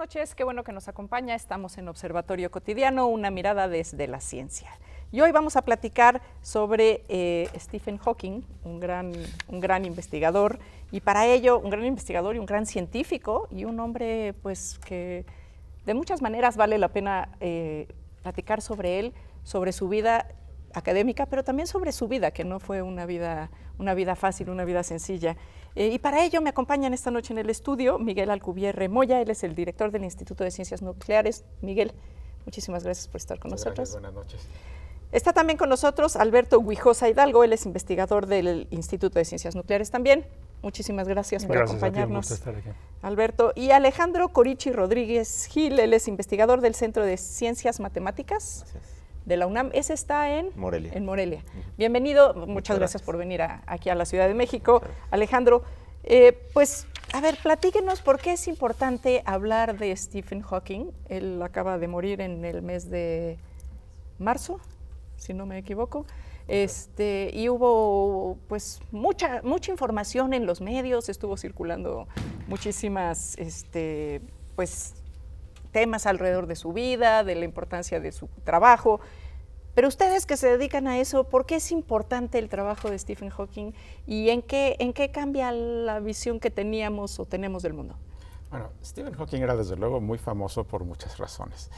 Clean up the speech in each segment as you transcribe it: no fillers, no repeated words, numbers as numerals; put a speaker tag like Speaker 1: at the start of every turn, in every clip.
Speaker 1: noches, qué bueno que nos acompaña. Estamos en Observatorio Cotidiano, una mirada desde la ciencia. Y hoy vamos a platicar sobre Stephen Hawking, un gran investigador, y para ello un gran investigador y un gran científico, y un hombre pues que de muchas maneras vale la pena platicar sobre él, sobre su vida académica, pero también sobre su vida, que no fue una vida fácil, una vida sencilla. Y para ello me acompañan esta noche en el estudio Miguel Alcubierre Moya. Él es el director del Instituto de Ciencias Nucleares. Miguel, muchísimas gracias por estar con nosotros.
Speaker 2: Gracias, buenas noches.
Speaker 1: Está también con nosotros Alberto Guijosa Hidalgo. Él es investigador del Instituto de Ciencias Nucleares también. Muchísimas gracias por acompañarnos,
Speaker 2: a ti, un gusto estar aquí.
Speaker 1: Alberto. Y Alejandro Corichi Rodríguez Gil. Él es investigador del Centro de Ciencias Matemáticas de la UNAM. Ese está en
Speaker 3: Morelia.
Speaker 1: En Morelia. Bienvenido, muchas gracias por venir aquí a la Ciudad de México. Alejandro, pues, a ver, platíquenos por qué es importante hablar de Stephen Hawking. Él acaba de morir en el mes de marzo, si no me equivoco. Y hubo pues mucha información en los medios, estuvo circulando muchísimas pues temas alrededor de su vida, de la importancia de su trabajo. Pero ustedes que se dedican a eso, ¿por qué es importante el trabajo de Stephen Hawking y en qué cambia la visión que teníamos o tenemos del mundo?
Speaker 2: Bueno, Stephen Hawking era desde luego muy famoso por muchas razones.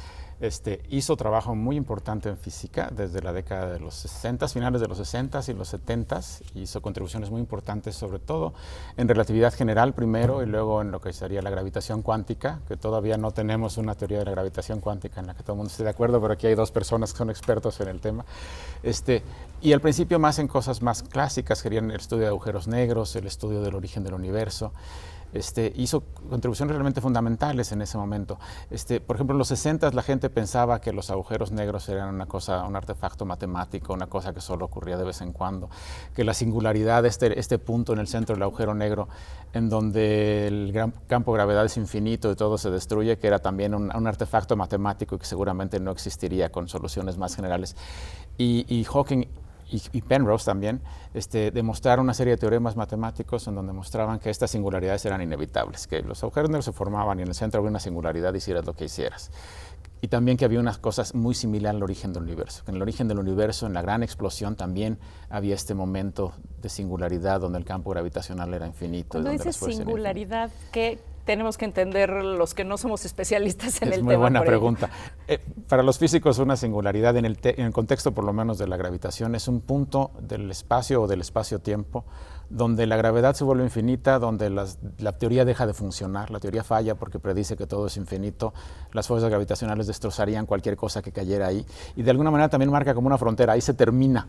Speaker 2: Hizo trabajo muy importante en física desde la década de los 60, finales de los 60 y los 70. Hizo contribuciones muy importantes, sobre todo en relatividad general primero y luego en lo que sería la gravitación cuántica, que todavía no tenemos una teoría de la gravitación cuántica en la que todo el mundo esté de acuerdo, pero aquí hay dos personas que son expertos en el tema. Y al principio más en cosas más clásicas, querían el estudio de agujeros negros, el estudio del origen del universo. Hizo contribuciones realmente fundamentales en ese momento. Por ejemplo, en los 60 la gente pensaba que los agujeros negros eran una cosa, un artefacto matemático, una cosa que solo ocurría de vez en cuando, que la singularidad, este punto en el centro del agujero negro, en donde el gran campo de gravedad es infinito y todo se destruye, que era también un artefacto matemático y que seguramente no existiría con soluciones más generales. Y Hawking y Penrose también demostraron una serie de teoremas matemáticos en donde mostraban que estas singularidades eran inevitables, que los agujeros negros se formaban y en el centro había una singularidad, hicieras lo que hicieras. Y también que había unas cosas muy similares al origen del universo, que en el origen del universo, en la gran explosión, también había este momento de singularidad donde el campo gravitacional era infinito.
Speaker 1: Cuando dices singularidad, ¿qué tenemos que entender los que no somos especialistas en el tema?
Speaker 2: Es muy buena pregunta. Para los físicos, una singularidad en el contexto por lo menos de la gravitación es un punto del espacio o del espacio-tiempo donde la gravedad se vuelve infinita, donde la teoría deja de funcionar, la teoría falla porque predice que todo es infinito, las fuerzas gravitacionales destrozarían cualquier cosa que cayera ahí y de alguna manera también marca como una frontera, ahí se termina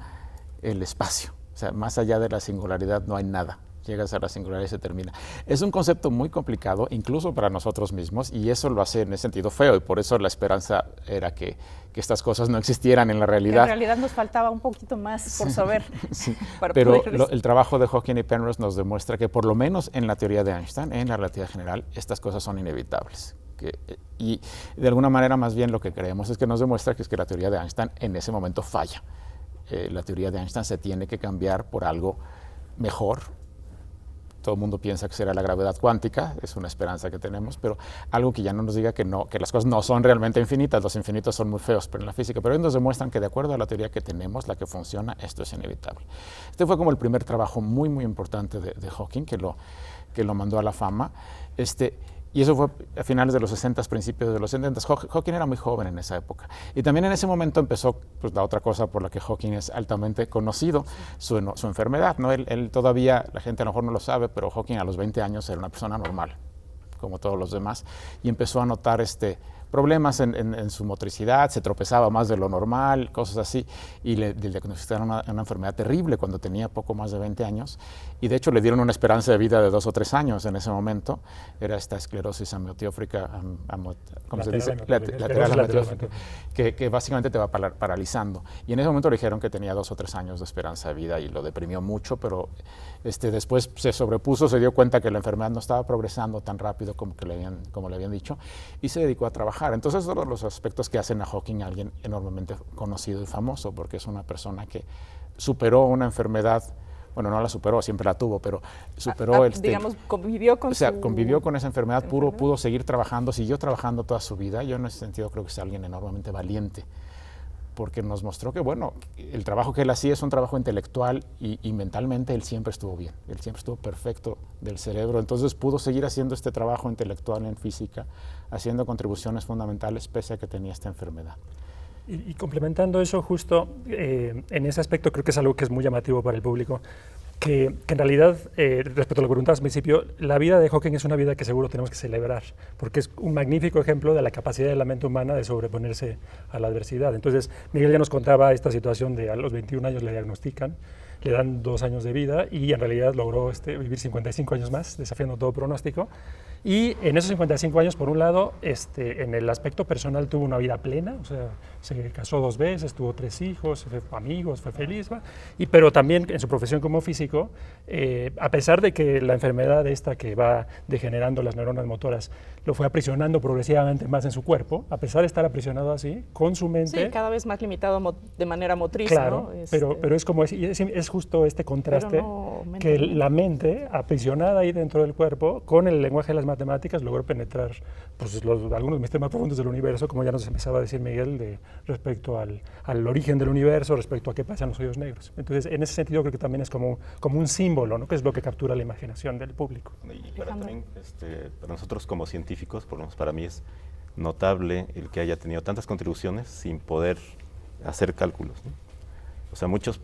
Speaker 2: el espacio, o sea, más allá de la singularidad no hay nada. Llegas a la singularidad y se termina. Es un concepto muy complicado, incluso para nosotros mismos, y eso lo hace en ese sentido feo, y por eso la esperanza era que estas cosas no existieran en la realidad.
Speaker 1: En realidad nos faltaba un poquito más por saber.
Speaker 2: Sí. Pero el trabajo de Hawking y Penrose nos demuestra que por lo menos en la teoría de Einstein, en la relatividad general, estas cosas son inevitables. Y de alguna manera más bien lo que creemos es que nos demuestra que es que la teoría de Einstein en ese momento falla. La teoría de Einstein se tiene que cambiar por algo mejor. Todo el mundo piensa que será la gravedad cuántica, es una esperanza que tenemos, pero algo que ya no nos diga que las cosas no son realmente infinitas, los infinitos son muy feos pero en la física, pero ellos nos demuestran que de acuerdo a la teoría que tenemos, la que funciona, esto es inevitable. Este fue como el primer trabajo muy, muy importante de Hawking, que lo mandó a la fama. Y eso fue a finales de los 60, principios de los 70. Hawking era muy joven en esa época. Y también en ese momento empezó pues, la otra cosa por la que Hawking es altamente conocido, su enfermedad, ¿no? Él todavía, la gente a lo mejor no lo sabe, pero Hawking a los 20 años era una persona normal, como todos los demás, y empezó a notar problemas en su motricidad, se tropezaba más de lo normal, cosas así, y le diagnosticaron una enfermedad terrible cuando tenía poco más de 20 años, y de hecho le dieron una esperanza de vida de 2 o 3 años en ese momento, era esta esclerosis amiotriófica, ¿cómo se dice? Lateral amiotriófica, que básicamente te va paralizando, y en ese momento le dijeron que tenía 2 o 3 años de esperanza de vida, y lo deprimió mucho, pero después se sobrepuso, se dio cuenta que la enfermedad no estaba progresando tan rápido como le habían dicho, y se dedicó a trabajar. Entonces, todos los aspectos que hacen a Hawking alguien enormemente conocido y famoso, porque es una persona que superó una enfermedad bueno, no la superó, siempre la tuvo, pero superó
Speaker 1: digamos, convivió con
Speaker 2: convivió con esa enfermedad, pudo seguir trabajando, siguió trabajando toda su vida. Yo en ese sentido creo que es alguien enormemente valiente, porque nos mostró que, bueno, el trabajo que él hacía es un trabajo intelectual y mentalmente él siempre estuvo bien, él siempre estuvo perfecto del cerebro, entonces pudo seguir haciendo este trabajo intelectual en física, haciendo contribuciones fundamentales pese a que tenía esta enfermedad.
Speaker 3: Y complementando eso, justo en ese aspecto creo que es algo que es muy llamativo para el público, que en realidad, respecto a lo que preguntabas al principio, la vida de Hawking es una vida que seguro tenemos que celebrar, porque es un magnífico ejemplo de la capacidad de la mente humana de sobreponerse a la adversidad. Entonces, Miguel ya nos contaba esta situación de a los 21 años le diagnostican, le dan 2 años de vida y en realidad logró vivir 55 años más, desafiando todo pronóstico. Y en esos 55 años, por un lado, en el aspecto personal tuvo una vida plena, o sea, se casó 2 veces, tuvo 3 hijos, fue amigos, fue feliz, pero también en su profesión como físico, a pesar de que la enfermedad esta que va degenerando las neuronas motoras lo fue aprisionando progresivamente más en su cuerpo, a pesar de estar aprisionado así, con su mente...
Speaker 1: Sí, cada vez más limitado de manera motriz,
Speaker 3: claro,
Speaker 1: ¿no?
Speaker 3: Pero es como es justo este contraste, que la mente, aprisionada ahí dentro del cuerpo, con el lenguaje de las matemáticas, logró penetrar pues, algunos misterios más profundos del universo, como ya nos empezaba a decir Miguel, respecto al origen del universo, respecto a qué pasa en los hoyos negros. Entonces, en ese sentido, creo que también es como un símbolo, ¿no? Que es lo que captura la imaginación del público.
Speaker 4: Y para nosotros como científicos, por lo menos para mí es notable el que haya tenido tantas contribuciones sin poder hacer cálculos, ¿no? O sea, muchas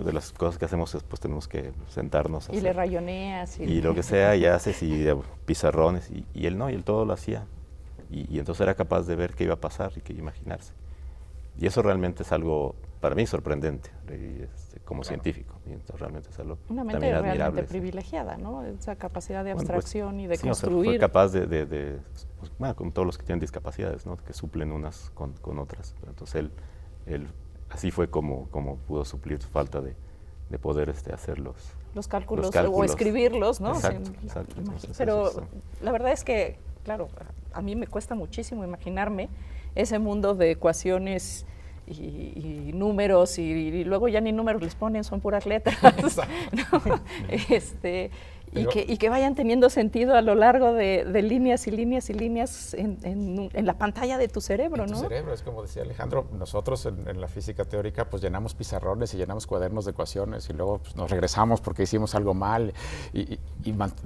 Speaker 4: de las cosas que hacemos después tenemos que sentarnos a
Speaker 1: y le rayoneas.
Speaker 4: Y lo que sea, y haces, y pizarrones, y él no, y él todo lo hacía. Y entonces era capaz de ver qué iba a pasar y qué imaginarse. Y eso realmente es algo, para mí, sorprendente, como científico. Y entonces realmente es algo
Speaker 1: una mente
Speaker 4: también admirable.
Speaker 1: Realmente privilegiada, ¿no? Esa capacidad de abstracción y de
Speaker 4: sí,
Speaker 1: construir.
Speaker 4: O sea, fue capaz bueno, con todos los que tienen discapacidades, ¿no? Que suplen unas con otras. Entonces él así fue como pudo suplir su falta de poder hacer los cálculos
Speaker 1: o escribirlos, ¿no?
Speaker 4: Exacto, exacto. Entonces,
Speaker 1: pero la verdad es que, claro, a mí me cuesta muchísimo imaginarme ese mundo de ecuaciones y números, y luego ya ni números les ponen, son puras letras, ¿no? Y que vayan teniendo sentido a lo largo de líneas y líneas y líneas en la pantalla de tu cerebro, ¿no?
Speaker 2: Tu cerebro, es como decía Alejandro, nosotros en la física teórica pues llenamos pizarrones y llenamos cuadernos de ecuaciones y luego pues, nos regresamos porque hicimos algo mal,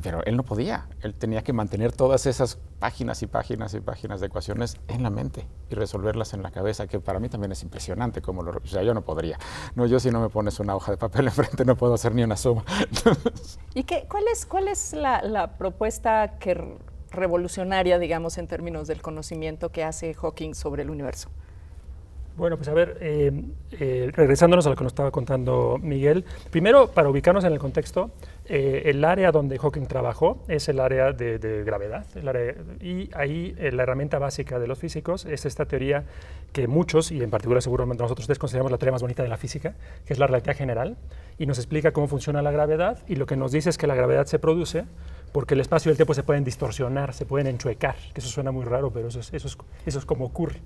Speaker 2: pero él no podía, él tenía que mantener todas esas páginas y páginas y páginas de ecuaciones en la mente y resolverlas en la cabeza, que para mí también es impresionante, o sea, yo no podría, yo si no me pones una hoja de papel enfrente no puedo hacer ni una suma.
Speaker 1: ¿Y cuál es la propuesta revolucionaria, digamos, en términos del conocimiento que hace Hawking sobre el universo?
Speaker 3: Bueno, pues a ver, regresándonos a lo que nos estaba contando Miguel, primero, para ubicarnos en el contexto, el área donde Hawking trabajó es el área de gravedad, y ahí la herramienta básica de los físicos es esta teoría que muchos, y en particular seguramente nosotros tres, consideramos la teoría más bonita de la física, que es la relatividad general, y nos explica cómo funciona la gravedad, y lo que nos dice es que la gravedad se produce porque el espacio y el tiempo se pueden distorsionar, se pueden enchuecar, que eso suena muy raro, pero eso es como ocurre.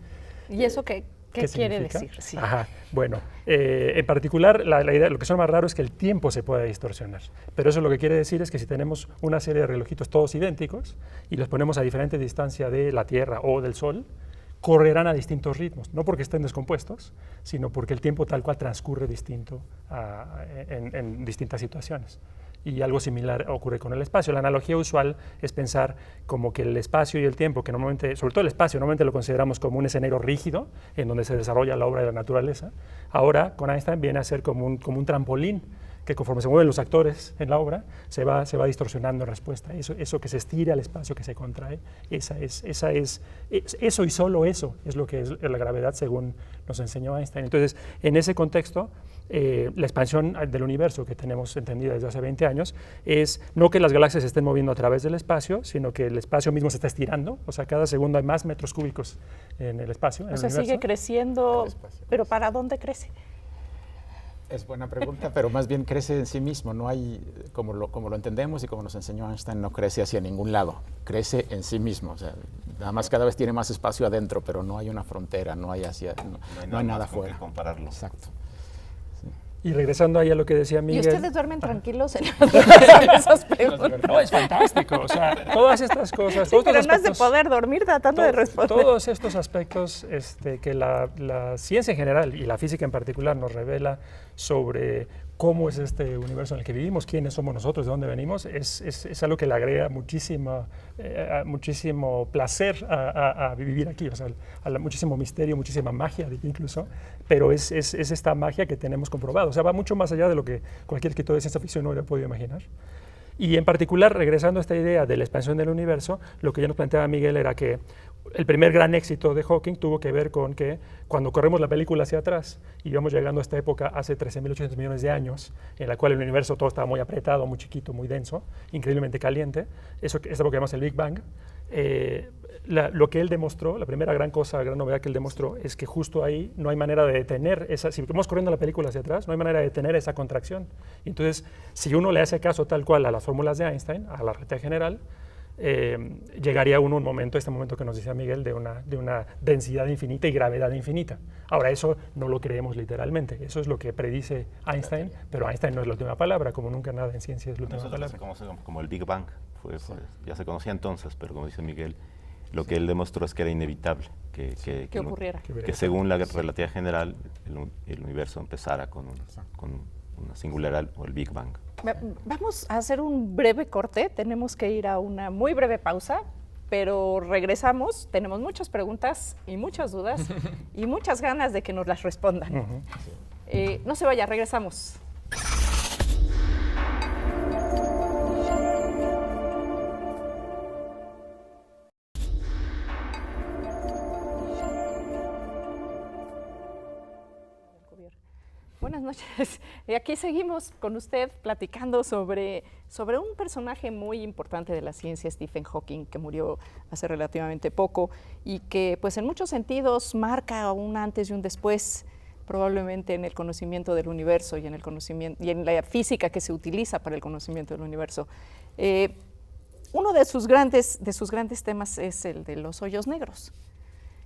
Speaker 1: ¿Y eso qué quiere decir? Sí.
Speaker 3: Ajá, bueno, en particular la idea, lo que suena más raro es que el tiempo se puede distorsionar, pero eso lo que quiere decir es que si tenemos una serie de relojitos todos idénticos y los ponemos a diferente distancia de la Tierra o del Sol, correrán a distintos ritmos, no porque estén descompuestos, sino porque el tiempo tal cual transcurre distinto en distintas situaciones. Y algo similar ocurre con el espacio. La analogía usual es pensar como que el espacio y el tiempo, que normalmente, sobre todo el espacio, normalmente lo consideramos como un escenario rígido en donde se desarrolla la obra de la naturaleza. Ahora, con Einstein viene a ser como un trampolín que conforme se mueven los actores en la obra, se va distorsionando en respuesta. Eso que se estira al espacio, que se contrae, eso y solo eso es lo que es la gravedad según nos enseñó Einstein. Entonces, en ese contexto, la expansión del universo que tenemos entendida desde hace 20 años es no que las galaxias se estén moviendo a través del espacio, sino que el espacio mismo se está estirando, o sea, cada segundo hay más metros cúbicos en el espacio.
Speaker 1: O sea, sigue creciendo, pero ¿para dónde crece?
Speaker 2: Es buena pregunta, pero más bien crece en sí mismo, no hay, como lo entendemos y como nos enseñó Einstein, no crece hacia ningún lado, crece en sí mismo, o sea, nada más cada vez tiene más espacio adentro, pero no hay una frontera, no hay nada afuera.
Speaker 4: Compararlo.
Speaker 2: Exacto.
Speaker 3: Y regresando ahí a lo que decía Miguel.
Speaker 1: ¿Y ustedes duermen tranquilos en esas preguntas?
Speaker 3: No, es fantástico. O sea, todas estas cosas.
Speaker 1: Sí, pero no es de poder dormir tratando de responder.
Speaker 3: Todos estos aspectos que la ciencia en general y la física en particular nos revela sobre cómo es este universo en el que vivimos, quiénes somos nosotros, de dónde venimos, es algo que le agrega muchísimo placer a vivir aquí, o sea, muchísimo misterio, muchísima magia incluso, pero es esta magia que tenemos comprobado, o sea, va mucho más allá de lo que cualquier escritor de ciencia ficción no hubiera podido imaginar. Y en particular, regresando a esta idea de la expansión del universo, lo que ya nos planteaba Miguel era que el primer gran éxito de Hawking tuvo que ver con que cuando corremos la película hacia atrás y vamos llegando a esta época hace 13.800 millones de años, en la cual el universo todo estaba muy apretado, muy chiquito, muy denso, increíblemente caliente, esa época que llamamos el Big Bang, lo que él demostró, la primera gran novedad que él demostró es que justo ahí no hay manera de detener esa, si vamos corriendo la película hacia atrás, no hay manera de detener esa contracción. Y entonces, si uno le hace caso tal cual a las fórmulas de Einstein, a la relatividad general, llegaría uno a un momento, este momento que nos decía Miguel, de una densidad infinita y gravedad infinita. Ahora, eso no lo creemos literalmente, eso es lo que predice Einstein, pero Einstein no es la última palabra, como nunca nada en ciencia es la última palabra.
Speaker 4: Se conoce como el Big Bang, ya se conocía entonces, pero como dice Miguel, lo que él demostró es que era inevitable que
Speaker 1: ocurriera.
Speaker 4: Que según la relatividad general, el universo empezara con una singularidad o el Big Bang.
Speaker 1: Vamos a hacer un breve corte, tenemos que ir a una muy breve pausa, pero regresamos, tenemos muchas preguntas y muchas dudas y muchas ganas de que nos las respondan. No se vaya, regresamos. Buenas noches. Aquí seguimos con usted platicando sobre un personaje muy importante de la ciencia, Stephen Hawking, que murió hace relativamente poco y que pues en muchos sentidos marca un antes y un después probablemente en el conocimiento del universo y en la física que se utiliza para el conocimiento del universo. Uno de sus grandes temas es el de los hoyos negros.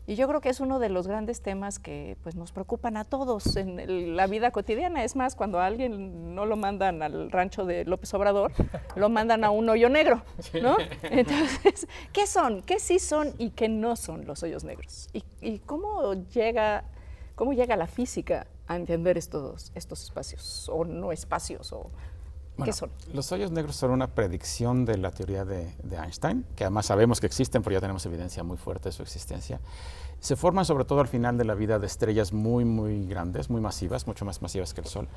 Speaker 1: Y yo creo que es uno de los grandes temas que pues, nos preocupan a todos en la vida cotidiana. Es más, cuando a alguien no lo mandan al rancho de López Obrador, lo mandan a un hoyo negro, ¿no? Entonces, ¿qué son? ¿Qué sí son y qué no son los hoyos negros? ¿Y cómo llega la física a entender estos espacios o no espacios? ¿Qué son?
Speaker 2: Los hoyos negros son una predicción de la teoría de Einstein, que además sabemos que existen, pero ya tenemos evidencia muy fuerte de su existencia. Se forman sobre todo al final de la vida de estrellas muy, muy grandes, muy masivas, mucho más masivas que el Sol.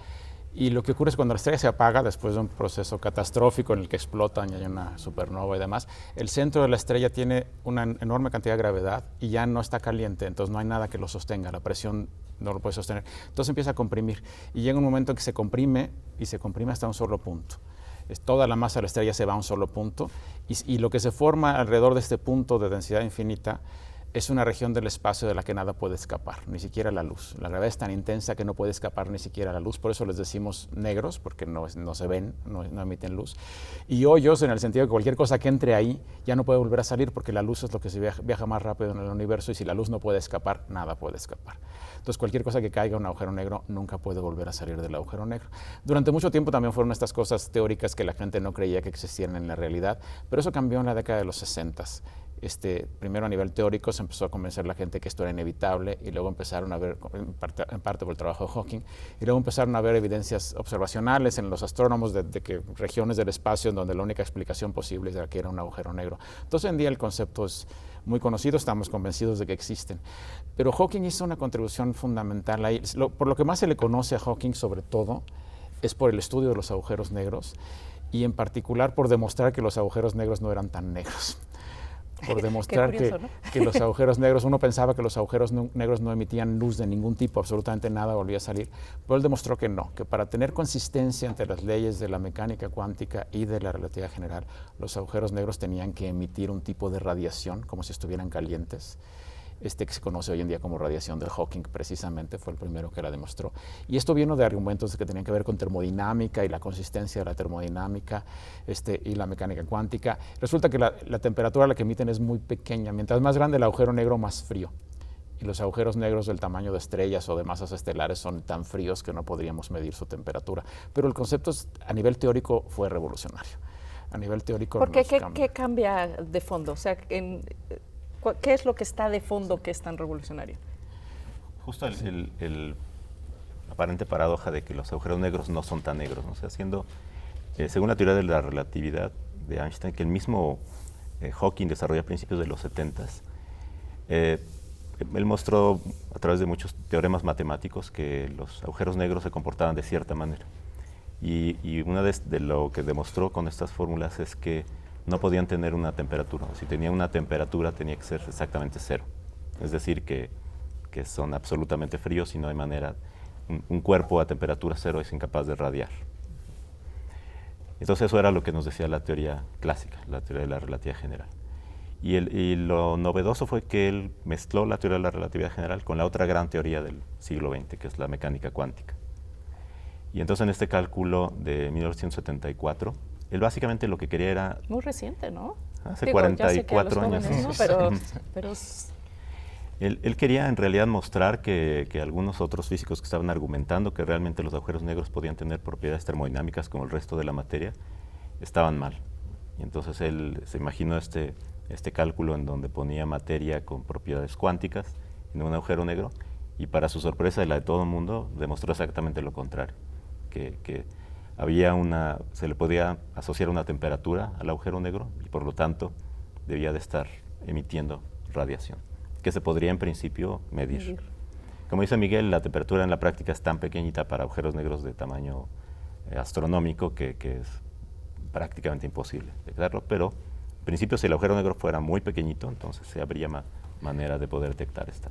Speaker 2: Y lo que ocurre es cuando la estrella se apaga, después de un proceso catastrófico en el que explotan y hay una supernova y demás, el centro de la estrella tiene una enorme cantidad de gravedad y ya no está caliente, entonces no hay nada que lo sostenga, la presión no lo puede sostener. Entonces empieza a comprimir y llega un momento en que se comprime y se comprime hasta un solo punto. Toda la masa de la estrella se va a un solo punto y lo que se forma alrededor de este punto de densidad infinita es una región del espacio de la que nada puede escapar, ni siquiera la luz. La gravedad es tan intensa que no puede escapar ni siquiera la luz, por eso les decimos negros, porque no se ven, no emiten luz. Y hoyos en el sentido de que cualquier cosa que entre ahí ya no puede volver a salir, porque la luz es lo que se viaja más rápido en el universo y si la luz no puede escapar, nada puede escapar. Entonces cualquier cosa que caiga en un agujero negro nunca puede volver a salir del agujero negro. Durante mucho tiempo también fueron estas cosas teóricas que la gente no creía que existieran en la realidad, pero eso cambió en la década de los 60s. Primero a nivel teórico se empezó a convencer a la gente que esto era inevitable y luego empezaron a ver, en parte por el trabajo de Hawking, y luego empezaron a ver evidencias observacionales en los astrónomos de que regiones del espacio en donde la única explicación posible era que era un agujero negro. Entonces hoy en día el concepto es muy conocido, estamos convencidos de que existen. Pero Hawking hizo una contribución fundamental ahí. Por lo que más se le conoce a Hawking sobre todo es por el estudio de los agujeros negros y en particular por demostrar que los agujeros negros no eran tan negros. Por demostrar curioso, ¿no? que los agujeros negros, uno pensaba que los agujeros negros no emitían luz de ningún tipo, absolutamente nada volvía a salir, pero él demostró que no, que para tener consistencia entre las leyes de la mecánica cuántica y de la relatividad general, los agujeros negros tenían que emitir un tipo de radiación, como si estuvieran calientes, que se conoce hoy en día como radiación de Hawking, precisamente fue el primero que la demostró. Y esto vino de argumentos que tenían que ver con termodinámica y la consistencia de la termodinámica y la mecánica cuántica. Resulta que la temperatura a la que emiten es muy pequeña. Mientras más grande el agujero negro, más frío. y los agujeros negros del tamaño de estrellas o de masas estelares son tan fríos que no podríamos medir su temperatura. Pero el concepto a nivel teórico fue revolucionario. A nivel teórico
Speaker 1: ¿Por qué? ¿Qué cambia de fondo? O sea, ¿qué es lo que está de fondo que es tan revolucionario?
Speaker 4: Justo el aparente paradoja de que los agujeros negros no son tan negros, ¿no? O sea, según la teoría de la relatividad de Einstein, que el mismo Hawking desarrolló a principios de los 70s, él mostró a través de muchos teoremas matemáticos que los agujeros negros se comportaban de cierta manera. Y una de lo que demostró con estas fórmulas es que no podían tener una temperatura. Si tenían una temperatura tenía que ser exactamente cero. Es decir, que son absolutamente fríos y no hay manera. Un cuerpo a temperatura cero es incapaz de radiar. Entonces eso era lo que nos decía la teoría clásica, la teoría de la relatividad general. Y lo novedoso fue que él mezcló la teoría de la relatividad general con la otra gran teoría del siglo XX, que es la mecánica cuántica. Y entonces en este cálculo de 1974, él básicamente lo que quería era...
Speaker 1: Muy reciente, ¿no?
Speaker 4: Hace 44 años.
Speaker 1: ¿No? Pero
Speaker 4: Él quería en realidad mostrar que algunos otros físicos que estaban argumentando que realmente los agujeros negros podían tener propiedades termodinámicas como el resto de la materia, estaban mal. Y entonces él se imaginó este cálculo en donde ponía materia con propiedades cuánticas en un agujero negro, y para su sorpresa y la de todo el mundo, demostró exactamente lo contrario, que se le podía asociar una temperatura al agujero negro y por lo tanto debía de estar emitiendo radiación, que se podría en principio medir. Como dice Miguel, la temperatura en la práctica es tan pequeñita para agujeros negros de tamaño astronómico que es prácticamente imposible detectarlo, pero en principio si el agujero negro fuera muy pequeñito, entonces se habría manera de poder detectar esta.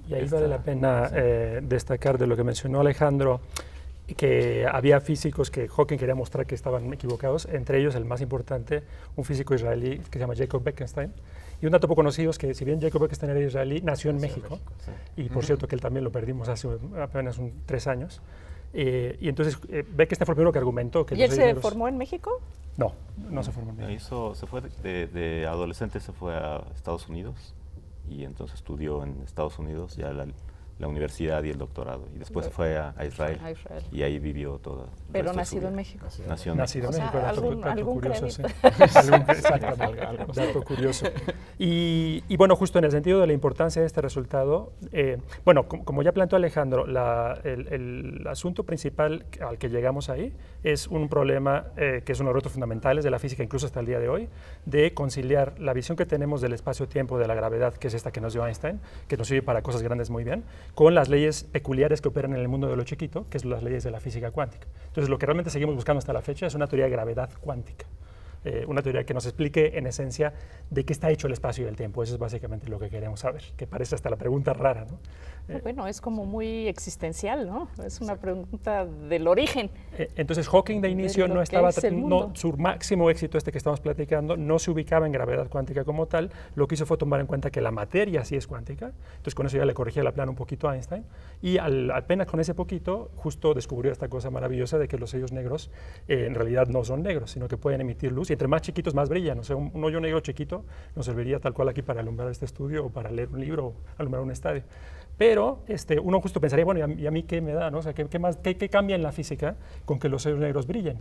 Speaker 3: Y ahí vale la pena destacar de lo que mencionó Alejandro, que había físicos que Hawking quería mostrar que estaban equivocados, entre ellos el más importante, un físico israelí que se llama Jacob Bekenstein. Y un dato poco conocido es que si bien Jacob Bekenstein era israelí, nació en México, sí. Y por cierto que él también lo perdimos hace apenas 3 años. Y entonces Bekenstein fue el primero que argumentó que...
Speaker 1: ¿Y él se formó en México?
Speaker 3: No, no se formó en México.
Speaker 4: Se fue de adolescente, se fue a Estados Unidos y entonces estudió en Estados Unidos ya la universidad y el doctorado, y después se fue a Israel, y ahí vivió toda.
Speaker 1: Pero nacido en México.
Speaker 3: Nacido en México,
Speaker 1: algún
Speaker 3: curioso, sí.
Speaker 1: Exactamente,
Speaker 3: dato curioso. Y bueno, justo en el sentido de la importancia de este resultado, bueno, como ya planteó Alejandro, el asunto principal al que llegamos ahí es un problema que es uno de los retos fundamentales de la física, incluso hasta el día de hoy, de conciliar la visión que tenemos del espacio-tiempo, de la gravedad, que es esta que nos dio Einstein, que nos sirve para cosas grandes muy bien, con las leyes peculiares que operan en el mundo de lo chiquito, que son las leyes de la física cuántica. Entonces, lo que realmente seguimos buscando hasta la fecha es una teoría de gravedad cuántica, una teoría que nos explique en esencia de qué está hecho el espacio y el tiempo. Eso es básicamente lo que queremos saber, que parece hasta la pregunta rara, ¿no?
Speaker 1: Bueno, es como muy existencial, ¿no? Es una pregunta del origen.
Speaker 3: Entonces, Hawking de inicio no estaba, su máximo éxito que estamos platicando, no se ubicaba en gravedad cuántica como tal. Lo que hizo fue tomar en cuenta que la materia sí es cuántica. Entonces, con eso ya le corrigía la plana un poquito a Einstein. Y apenas con ese poquito, justo descubrió esta cosa maravillosa de que los hoyos negros en realidad no son negros, sino que pueden emitir luz. Y entre más chiquitos, más brillan. O sea, un hoyo negro chiquito nos serviría tal cual aquí para alumbrar este estudio o para leer un libro o alumbrar un estadio. Pero uno justo pensaría, bueno, ¿y a mí qué me da? ¿No? O sea, ¿qué cambia en la física con que los hoyos negros brillen?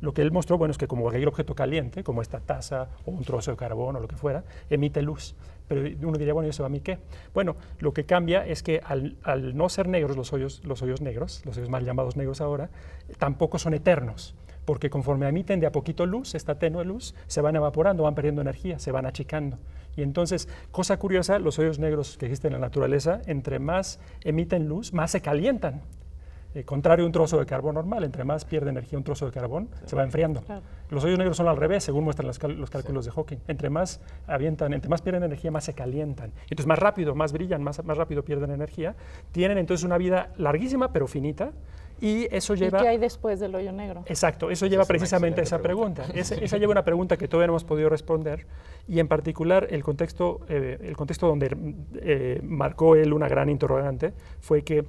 Speaker 3: Lo que él mostró, bueno, es que como cualquier objeto caliente, como esta taza o un trozo de carbón o lo que fuera, emite luz. Pero uno diría, bueno, ¿y eso a mí qué? Bueno, lo que cambia es que al no ser negros los hoyos negros, los hoyos mal llamados negros ahora, tampoco son eternos. Porque conforme emiten de a poquito luz, esta tenue luz, se van evaporando, van perdiendo energía, se van achicando. Y entonces, cosa curiosa, los hoyos negros que existen en la naturaleza, entre más emiten luz, más se calientan. Contrario a un trozo de carbón normal, entre más pierde energía un trozo de carbón, se va enfriando. Claro. Los hoyos negros son al revés, según muestran los cálculos de Hawking. Entre más pierden energía, más se calientan. Entonces, más rápido, más brillan, más rápido pierden energía. Tienen entonces una vida larguísima, pero finita. Y eso lleva...
Speaker 1: ¿Y qué hay después del hoyo negro?
Speaker 3: Exacto, eso lleva precisamente a esa pregunta. Esa lleva una pregunta que todavía no hemos podido responder, y en particular el contexto donde marcó él una gran interrogante fue que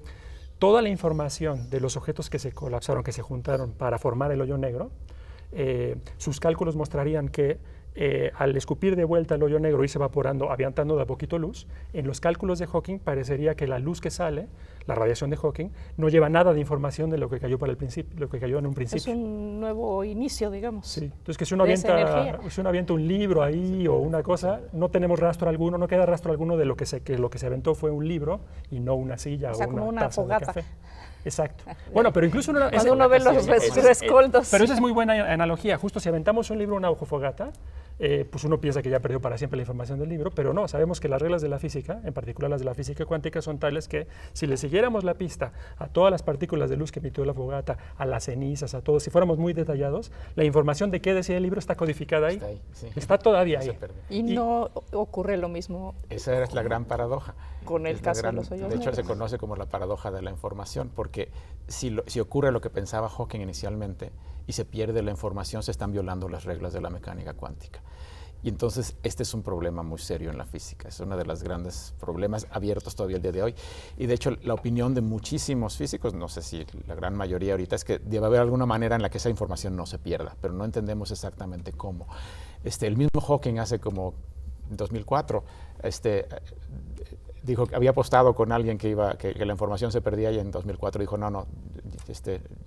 Speaker 3: toda la información de los objetos que se colapsaron, que se juntaron para formar el hoyo negro, sus cálculos mostrarían que al escupir de vuelta el hoyo negro y irse evaporando, avientando de a poquito luz, en los cálculos de Hawking parecería que la luz que sale, la radiación de Hawking, no lleva nada de información de lo que cayó lo que cayó en un principio.
Speaker 1: Es un nuevo inicio, digamos.
Speaker 3: Sí, entonces que si uno avienta un libro ahí o una cosa, no tenemos rastro alguno, no queda rastro alguno de lo que se aventó fue un libro y no una silla o
Speaker 1: como una
Speaker 3: taza
Speaker 1: fogata.
Speaker 3: de café. Exacto. Bueno, pero incluso
Speaker 1: cuando uno ve los rescoldos.
Speaker 3: Pero esa es muy buena analogía. Justo si aventamos un libro, una fogata, pues uno piensa que ya perdió para siempre la información del libro, pero no, sabemos que las reglas de la física, en particular las de la física cuántica, son tales que si le siguiéramos la pista a todas las partículas de luz que emitió la fogata, a las cenizas, a todo, si fuéramos muy detallados, la información de qué decía el libro está codificada ahí. Está todavía ahí.
Speaker 1: Y no ocurre lo mismo.
Speaker 2: Esa es la gran paradoja.
Speaker 1: Con el caso de los hoyos
Speaker 2: negros. De hecho, se
Speaker 1: negros.
Speaker 2: conoce como la paradoja de la información, porque si ocurre lo que pensaba Hawking inicialmente y se pierde la información, se están violando las reglas de la mecánica cuántica. Y entonces este es un problema muy serio en la física, es uno de los grandes problemas abiertos todavía el día de hoy. Y de hecho la opinión de muchísimos físicos, no sé si la gran mayoría ahorita, es que debe haber alguna manera en la que esa información no se pierda, pero no entendemos exactamente cómo. El mismo Hawking hace como en 2004, dijo que había apostado con alguien que la información se perdía y en 2004 dijo, no,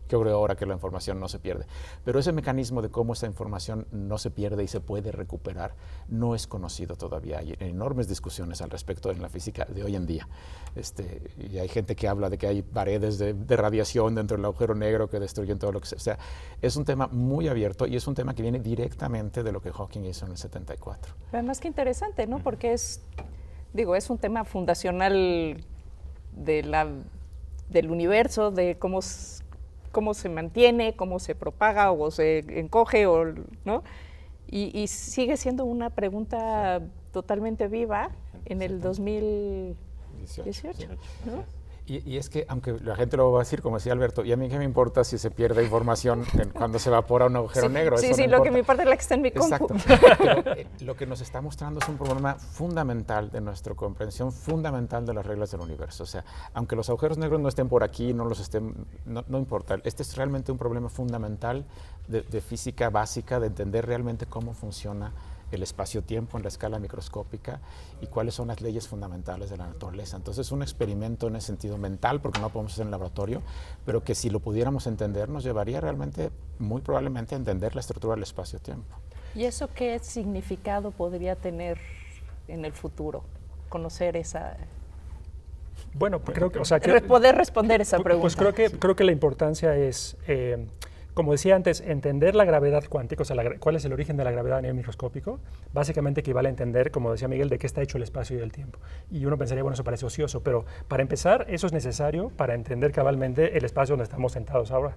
Speaker 2: yo creo ahora que la información no se pierde. Pero ese mecanismo de cómo esa información no se pierde y se puede recuperar no es conocido todavía. Hay enormes discusiones al respecto en la física de hoy en día. Y hay gente que habla de que hay paredes de radiación dentro del agujero negro que destruyen todo lo que sea. O sea, es un tema muy abierto y es un tema que viene directamente de lo que Hawking hizo en el 74.
Speaker 1: Además, qué interesante, ¿no? Porque es un tema fundacional del universo, de cómo se mantiene, cómo se propaga o se encoge, ¿no? Y sigue siendo una pregunta totalmente viva en el 2018, ¿no?
Speaker 2: Y es que, aunque la gente lo va a decir, como decía Alberto, y a mí qué me importa si se pierde información cuando se evapora un agujero negro.
Speaker 1: Sí,
Speaker 2: eso no
Speaker 1: lo que me importa es la que está en mi compu.
Speaker 2: Exacto. Pero, lo que nos está mostrando es un problema fundamental de nuestra comprensión, fundamental de las reglas del universo. O sea, aunque los agujeros negros no estén por aquí, no importa. Este es realmente un problema fundamental de física básica, de entender realmente cómo funciona el espacio-tiempo en la escala microscópica y cuáles son las leyes fundamentales de la naturaleza. Entonces es un experimento en ese sentido mental, porque no lo podemos hacer en el laboratorio, pero que si lo pudiéramos entender nos llevaría realmente, muy probablemente, a entender la estructura del espacio-tiempo.
Speaker 1: ¿Y eso qué significado podría tener en el futuro? Conocer esa...
Speaker 3: Bueno, creo que...
Speaker 1: poder responder esa pregunta.
Speaker 3: Pues creo que la importancia es... como decía antes, entender la gravedad cuántica, o sea, cuál es el origen de la gravedad a nivel microscópico, básicamente equivale a entender, como decía Miguel, de qué está hecho el espacio y el tiempo. Y uno pensaría, bueno, eso parece ocioso, pero para empezar, eso es necesario para entender cabalmente el espacio donde estamos sentados ahora.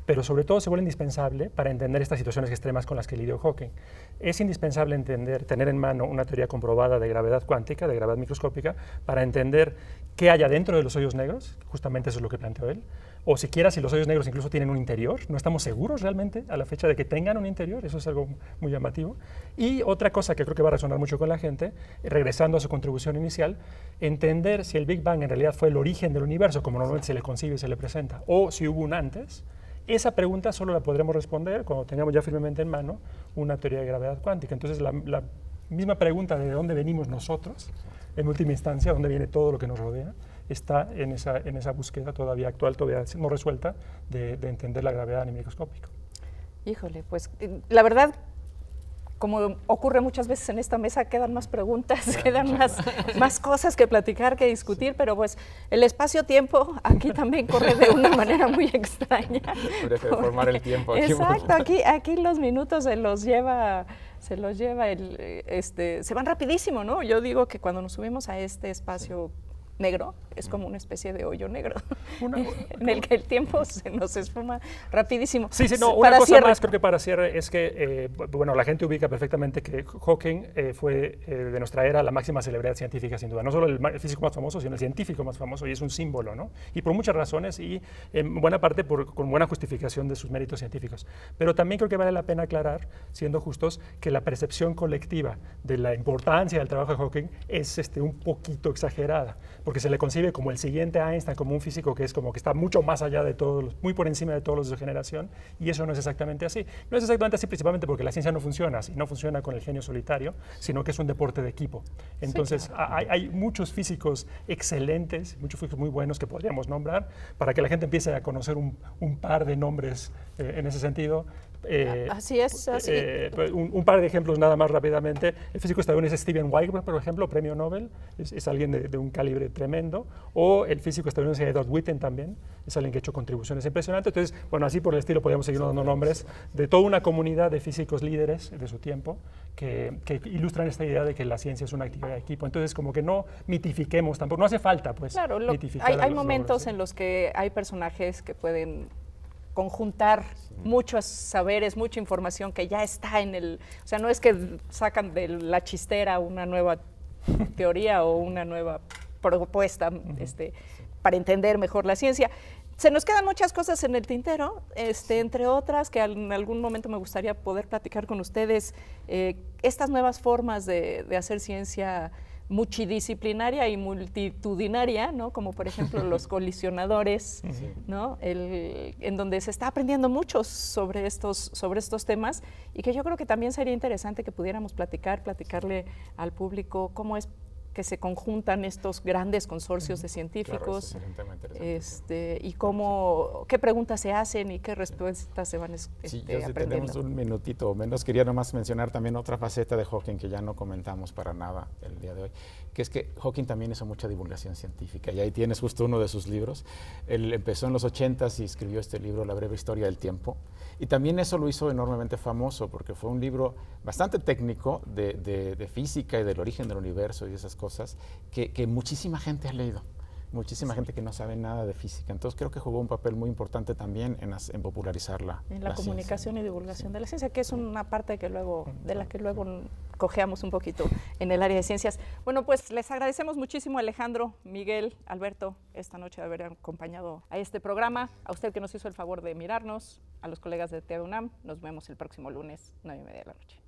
Speaker 3: Pero sobre todo se vuelve indispensable para entender estas situaciones extremas con las que lidió Hawking. Es indispensable tener en mano una teoría comprobada de gravedad cuántica, de gravedad microscópica, para entender qué hay adentro de los hoyos negros, justamente eso es lo que planteó él, o siquiera si los hoyos negros incluso tienen un interior, no estamos seguros realmente a la fecha de que tengan un interior, eso es algo muy llamativo. Y otra cosa que creo que va a resonar mucho con la gente, regresando a su contribución inicial, entender si el Big Bang en realidad fue el origen del universo, como normalmente se le concibe y se le presenta, o si hubo un antes. Esa pregunta solo la podremos responder cuando tengamos ya firmemente en mano una teoría de gravedad cuántica. Entonces la misma pregunta de dónde venimos nosotros, en última instancia, dónde viene todo lo que nos rodea, está en esa búsqueda todavía actual, todavía no resuelta, de entender la gravedad a nivel microscópico.
Speaker 1: Híjole, pues la verdad, como ocurre muchas veces en esta mesa, quedan más preguntas, quedan más cosas que platicar, que discutir, pero pues el espacio-tiempo aquí también corre de una manera muy extraña.
Speaker 2: Formar el tiempo aquí.
Speaker 1: Exacto, aquí los minutos se los lleva se van rapidísimo, ¿no? Yo digo que cuando nos subimos a este espacio negro, es como una especie de hoyo negro, en el que el tiempo se nos esfuma rapidísimo.
Speaker 3: Sí, no, una cosa más, creo que para cierre, es que, bueno, la gente ubica perfectamente que Hawking fue de nuestra era la máxima celebridad científica, sin duda. No solo el físico más famoso, sino el científico más famoso, y es un símbolo, ¿no? Y por muchas razones, y en buena parte con buena justificación de sus méritos científicos. Pero también creo que vale la pena aclarar, siendo justos, que la percepción colectiva de la importancia del trabajo de Hawking es un poquito exagerada. Porque porque se le concibe como el siguiente Einstein, como un físico que es como que está mucho más allá de todos, muy por encima de todos los de su generación, y eso no es exactamente así. No es exactamente así principalmente porque la ciencia no funciona así, no funciona con el genio solitario, sino que es un deporte de equipo. Entonces, hay muchos físicos excelentes, muchos físicos muy buenos que podríamos nombrar, para que la gente empiece a conocer un par de nombres en ese sentido.
Speaker 1: Así es.
Speaker 3: Un par de ejemplos nada más rápidamente. El físico estadounidense Steven Weinberg, por ejemplo, premio Nobel, es alguien de un calibre tremendo. O el físico estadounidense Edward Witten también, es alguien que ha hecho contribuciones impresionantes. Entonces, bueno, así por el estilo podríamos seguir dando nombres de toda una comunidad de físicos líderes de su tiempo que ilustran esta idea de que la ciencia es una actividad de equipo. Entonces, como que no mitifiquemos tampoco, no hace falta, pues, mitificar.
Speaker 1: Hay momentos en los que hay personajes que pueden conjuntar muchos saberes, mucha información que ya está en el... O sea, no es que sacan de la chistera una nueva teoría o una nueva propuesta para entender mejor la ciencia. Se nos quedan muchas cosas en el tintero, entre otras que en algún momento me gustaría poder platicar con ustedes, estas nuevas formas de hacer ciencia multidisciplinaria y multitudinaria, ¿no? Como por ejemplo los colisionadores, ¿no? En donde se está aprendiendo mucho sobre estos temas y que yo creo que también sería interesante que pudiéramos platicarle al público cómo es que se conjuntan estos grandes consorcios de científicos, y qué preguntas se hacen y qué respuestas se van aprendiendo.
Speaker 2: Tenemos un minutito o menos, quería nomás mencionar también otra faceta de Hawking que ya no comentamos para nada el día de hoy, que es que Hawking también hizo mucha divulgación científica, y ahí tienes justo uno de sus libros. Él empezó en los 80s y escribió este libro, La breve historia del tiempo, y también eso lo hizo enormemente famoso, porque fue un libro bastante técnico de física y del origen del universo y esas cosas que muchísima gente ha leído, muchísima gente que no sabe nada de física. Entonces creo que jugó un papel muy importante también en popularizar la
Speaker 1: comunicación
Speaker 2: ciencia.
Speaker 1: Y divulgación de la ciencia, que es una parte de la que luego cojeamos un poquito en el área de ciencias. Bueno, pues les agradecemos muchísimo, Alejandro, Miguel, Alberto, esta noche de haber acompañado a este programa. A usted que nos hizo el favor de mirarnos, a los colegas de TV UNAM. Nos vemos el próximo lunes, 9:30 de la noche.